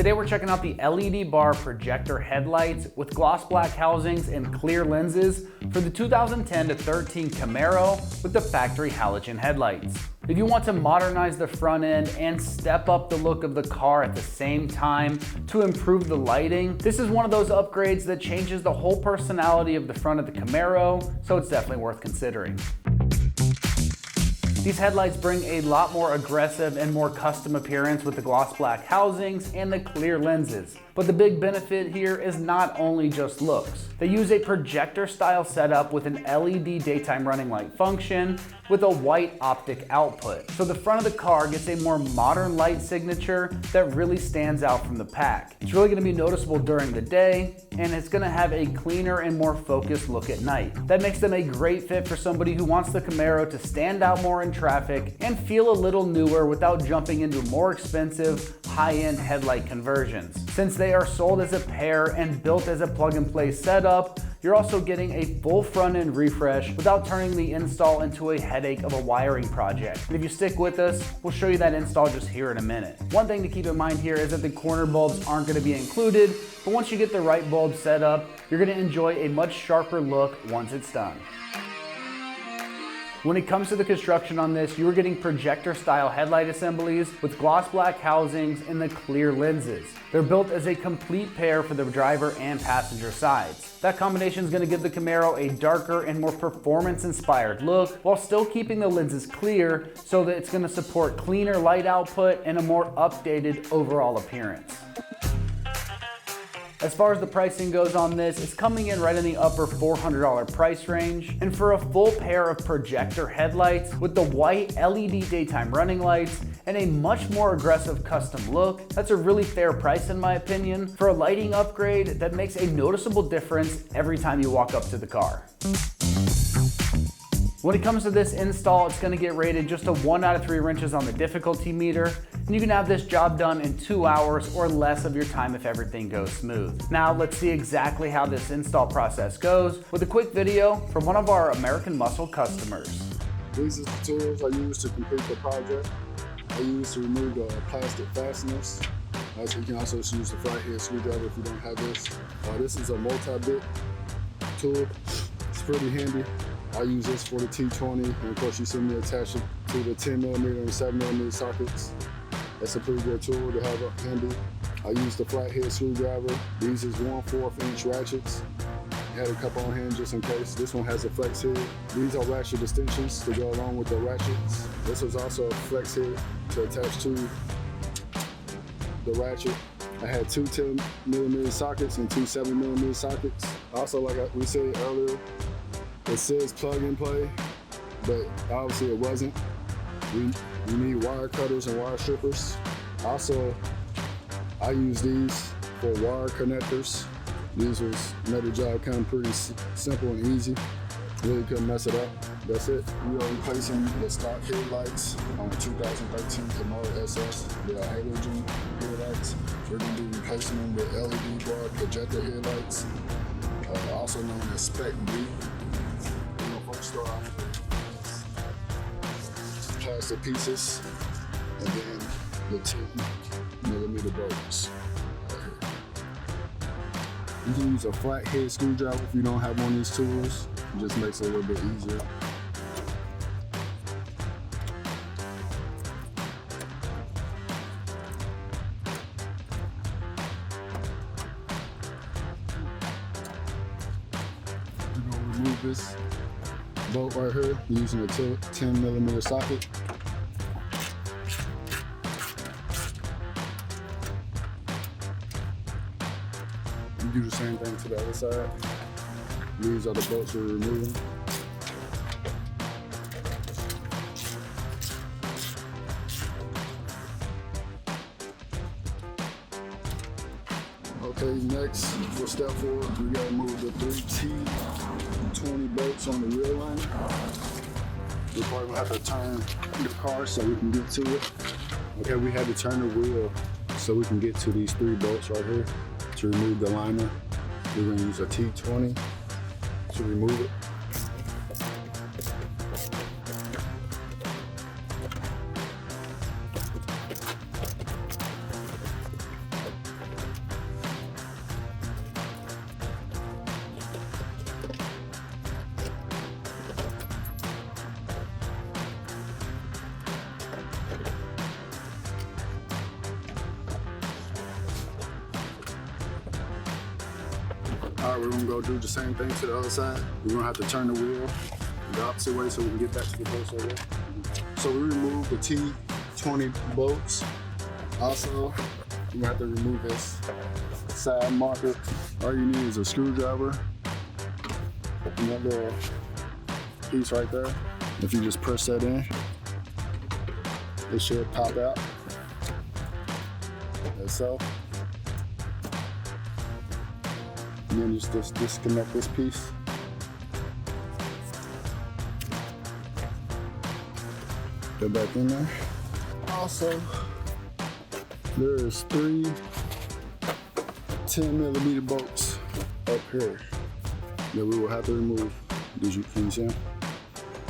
Today we're checking out the LED Bar Projector Headlights with gloss black housings and clear lenses for the 2010 to 13 Camaro with the factory halogen headlights. If you want to modernize the front end and step up the look of the car at the same time to improve the lighting, this is one of those upgrades that changes the whole personality of the front of the Camaro, so it's definitely worth considering. These headlights bring a lot more aggressive and more custom appearance with the gloss black housings and the clear lenses. But the big benefit here is not only just looks. They use a projector style setup with an LED daytime running light function with a white optic output. So the front of the car gets a more modern light signature that really stands out from the pack. It's really gonna be noticeable during the day, and it's gonna have a cleaner and more focused look at night. That makes them a great fit for somebody who wants the Camaro to stand out more in traffic and feel a little newer without jumping into more expensive, high-end headlight conversions. Since they are sold as a pair and built as a plug-and-play setup, you're also getting a full front-end refresh without turning the install into a headache of a wiring project. And if you stick with us, we'll show you that install just here in a minute. One thing to keep in mind here is that the corner bulbs aren't going to be included, but once you get the right bulb set up, you're going to enjoy a much sharper look once it's done. When it comes to the construction on this, you are getting projector style headlight assemblies with gloss black housings and the clear lenses. They're built as a complete pair for the driver and passenger sides. That combination is going to give the Camaro a darker and more performance inspired look while still keeping the lenses clear so that it's going to support cleaner light output and a more updated overall appearance. As far as the pricing goes on this, it's coming in right in the upper $400 price range. And for a full pair of projector headlights with the white LED daytime running lights and a much more aggressive custom look, that's a really fair price in my opinion for a lighting upgrade that makes a noticeable difference every time you walk up to the car. When it comes to this install, it's going to get rated just a 1 out of 3 wrenches on the difficulty meter, and you can have this job done in 2 hours or less of your time if everything goes smooth. Now let's see exactly how this install process goes with a quick video from one of our AmericanMuscle customers. These are the tools I use to complete the project. I use to remove the plastic fasteners. Also, you can also use the flathead screwdriver if you don't have this. This is a multi-bit tool. It's pretty handy. I use this for the T20, and of course you see me attach it to the 10mm and 7mm sockets. That's a pretty good tool to have handy. I use the flathead screwdriver. These is 1/4 inch ratchets. I had a couple on hand just in case. This one has a flex head. These are ratchet extensions to go along with the ratchets. This is also a flex head to attach to the ratchet. I had 2 10mm sockets and 2 7mm sockets. Also, like we said earlier, it says plug and play, but obviously it wasn't. We need wire cutters and wire strippers. Also, I use these for wire connectors. These made the job come pretty simple and easy. Really couldn't mess it up. That's it. We are replacing the stock headlights on the 2013 Camaro SS with our halogen headlights. We're going to be replacing them with LED Bar Projector Headlights, also known as Spec B. Start off with plastic pieces and then the 10mm bolts. You can use a flathead screwdriver if you don't have one of these tools. It just makes it a little bit easier. We're going to remove this bolt right here using a 10mm socket. You do the same thing to the other side. These are the bolts we're removing. Okay, next for step 4, we gotta move the 3 T20 bolts on the rear line. We're probably gonna have to turn the car so we can get to it. Okay, we had to turn the wheel so we can get to these 3 bolts right here to remove the liner. We're gonna use a T20 to remove it. All right, we're gonna go do the same thing to the other side. We're gonna have to turn the wheel the opposite way so we can get back to the bolts over there. So we removed the T20 bolts. Also, we're gonna have to remove this side marker. All you need is a screwdriver and that little piece right there. If you just press that in, it should pop out. Like so. And then just disconnect this piece. Go back in there. Also, there's 3 10mm bolts up here that we will have to remove. Did you can you see them?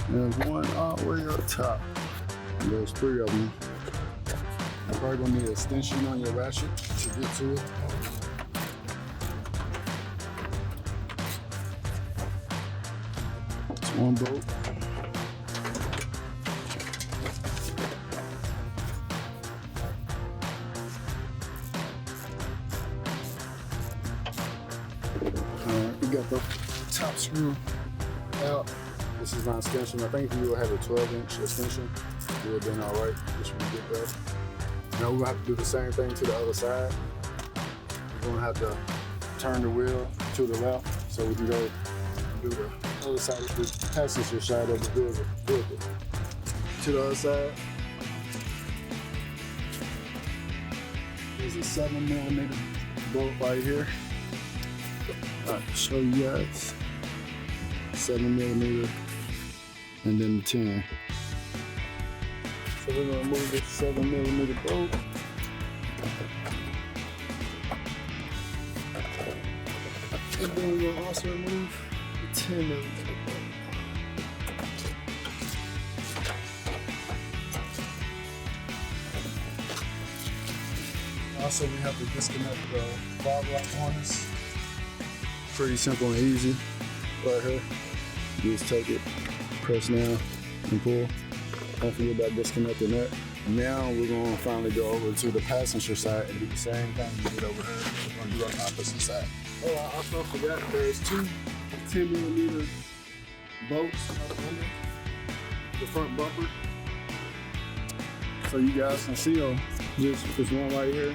There's one all the way up top. And there's 3 of them. You're probably gonna need an extension on your ratchet to get to it. It's one bolt. We got the top screw out. This is not extension. I think if you would have a 12-inch extension, it would have been all right. Just when you get there. Now we're gonna have to do the same thing to the other side. We're gonna have to turn the wheel to the left so we can go do the other side of the passenger side of the vehicle. To the other side. There's a 7mm bolt right here. I'll show you guys. 7mm and then the 10. So we're gonna remove this 7mm bolt. And then we're gonna also remove the 10mm bolt. Also, we have to disconnect the fog light harness. Pretty simple and easy. Right here. You just take it, press down, and pull. Don't forget about disconnecting that. Now we're gonna finally go over to the passenger side and do the same thing we did over here. We're gonna do on the opposite side. Oh, I also forgot there's 2 10mm bolts up under the front bumper. So you guys can see them. There's one right here.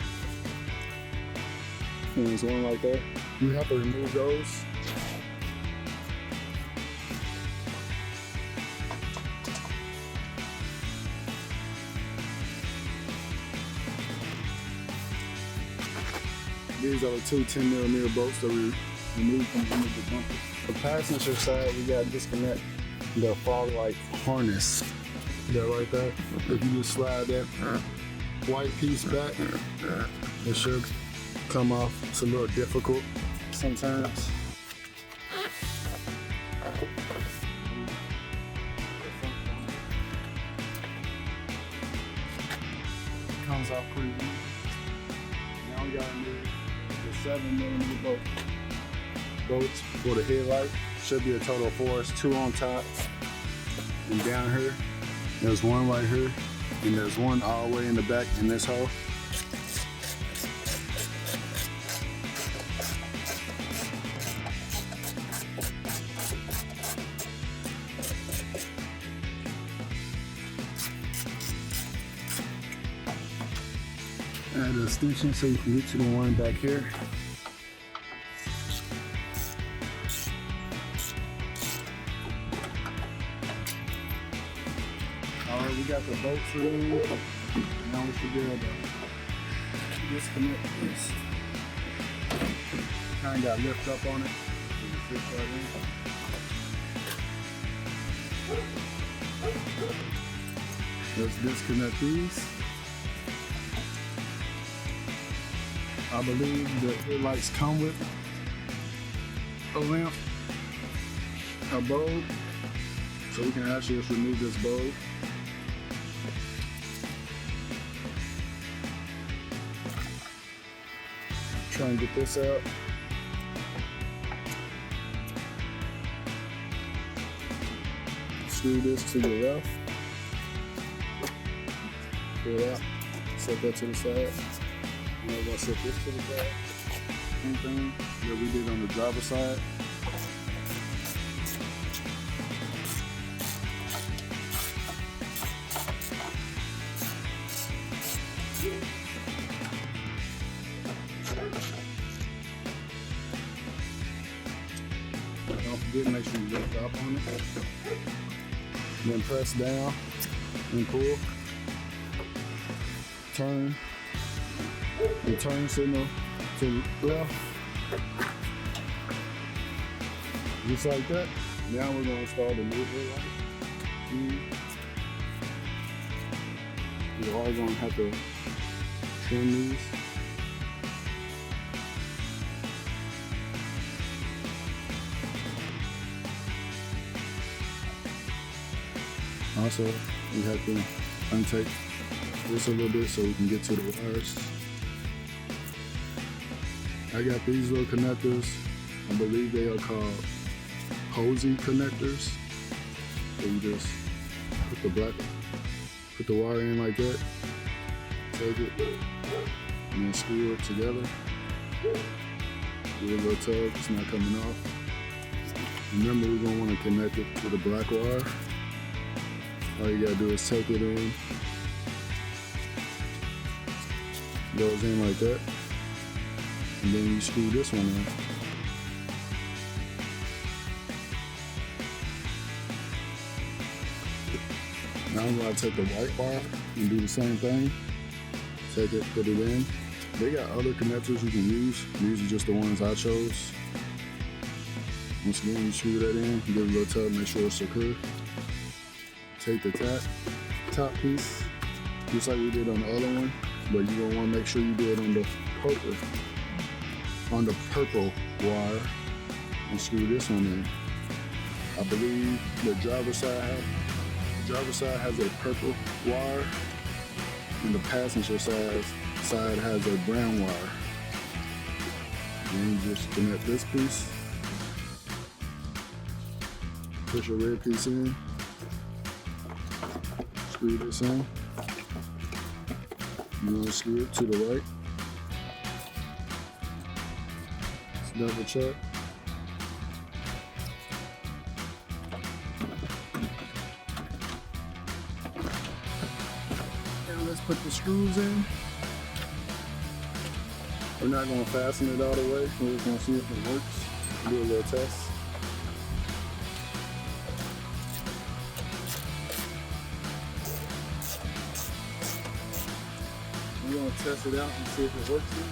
And there's one right there. You have to remove those. These are the 2 10mm bolts that we removed from under the bumper. The passenger side, we got to disconnect the fog light harness. That right there. If you just slide that white piece back, it should come off. It's a little difficult sometimes. It comes off pretty easy. Now we gotta move the 7mm bolts for the headlight. Should be a total of 4. It's 2 on top and down here. There's one right here, and there's one all the way in the back in this hole. Add an extension so you can get to the one back here. Alright, we got the bolts removed. Now we should be able to disconnect this. Kind of got lift up on it. So you fit right in. Let's disconnect these. I believe the headlights come with a lamp, a bulb, so we can actually just remove this bulb. Try and get this out. Screw this to the left. Pull it out. Set that to the side. Now we're gonna set this to the side. Same thing that we did on the driver's side. Don't forget, make sure you lift up on it. Then press down and pull. Turn. The turn signal to the left. Just like that. Now we're going to install the new headlight. You're always going to have to trim these. Also, we have to untake this a little bit so we can get to the wires. I got these little connectors. I believe they are called posy connectors. So you just put the wire in like that, take it, and then screw it together. Give it a little tug, it's not coming off. Remember, we're gonna want to connect it to the black wire. All you gotta do is take it in. Goes in like that. And then you screw this one in. Now I'm gonna take the white bar and do the same thing. Take it, put it in. They got other connectors you can use. These are just the ones I chose. Once again, you screw that in, give it a little tug, make sure it's secure. Take the top piece, just like we did on the other one, but you're gonna wanna make sure you do it on the purple wire, and screw this one in. I believe the driver's side has a purple wire, and the passenger side has a brown wire. Then you just connect this piece, push your red piece in, screw this in. You want to screw it to the right. Let's double check. Now let's put the screws in. We're not going to fasten it all the way. We're just going to see if it works. Do a little test. We're going to test it out and see if it works here.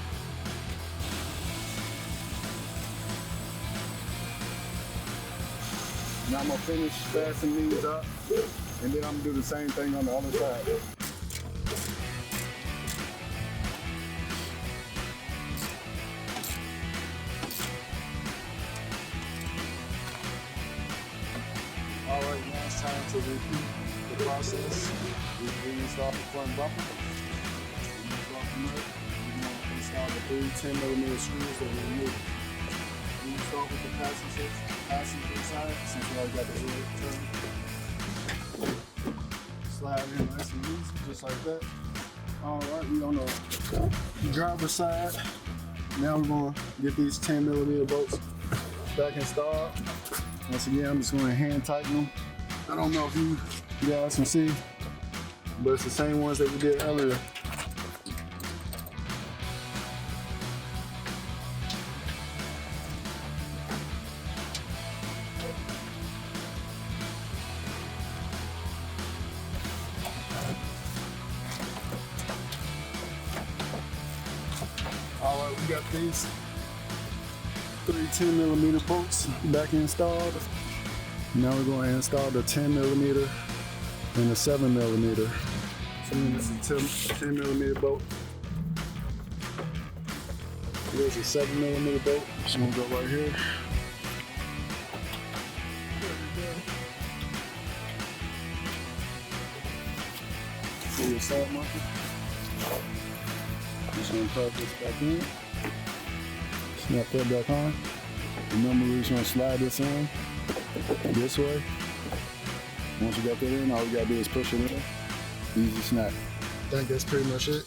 Now I'm going to finish fastening these up, and then I'm going to do the same thing on the other side. Alright, now it's time to repeat the process. We reinstall the front bumper. We're going to install the 3 10mm screws that we removed. We start with the passenger side, since we already got the hood turned. Slide in nice and easy, just like that. Alright, we on the driver's side. Now we're going to get these 10mm bolts back installed. Once again, I'm just going to hand tighten them. I don't know if you guys can see, but it's the same ones that we did earlier. Alright, we got these 3 10mm bolts back installed. Now we're going to install the 10mm and the 7mm. So this is a 10mm bolt. Here's a 7mm bolt. Just gonna go right here. See your side marker. Just gonna plug this back in. Snap that back on. Remember, we're just gonna slide this in this way. Once you got that in, all we gotta do is push it in. Easy snap. I think that's pretty much it.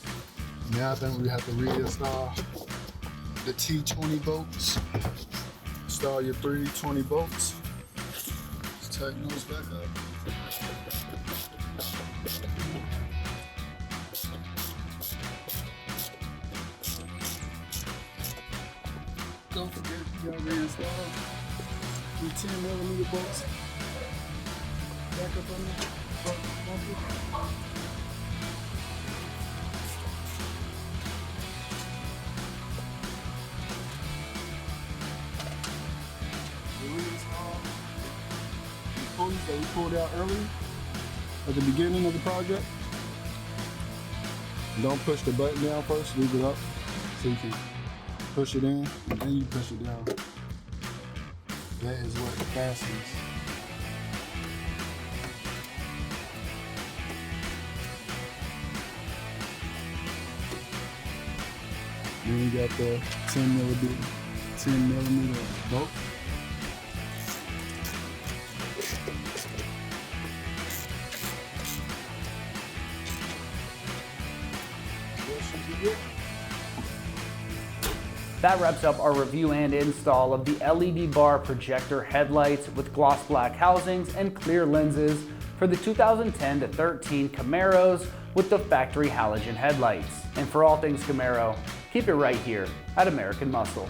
Now I think we have to reinstall the T20 bolts. Install your 3 20 bolts. Just tighten those back up. Don't forget, you gotta reinstall the 10mm bolts back up on the front bumper. Reinstall the pulleys that we pulled out earlier at the beginning of the project. Don't push the button down first, leave it up so you can push it in, and then you push it down. That is what fastens. Then you got the 10mm bolt. That wraps up our review and install of the LED Bar Projector Headlights with gloss black housings and clear lenses for the 2010 to 13 Camaros with the factory halogen headlights. And for all things Camaro, keep it right here at American Muscle.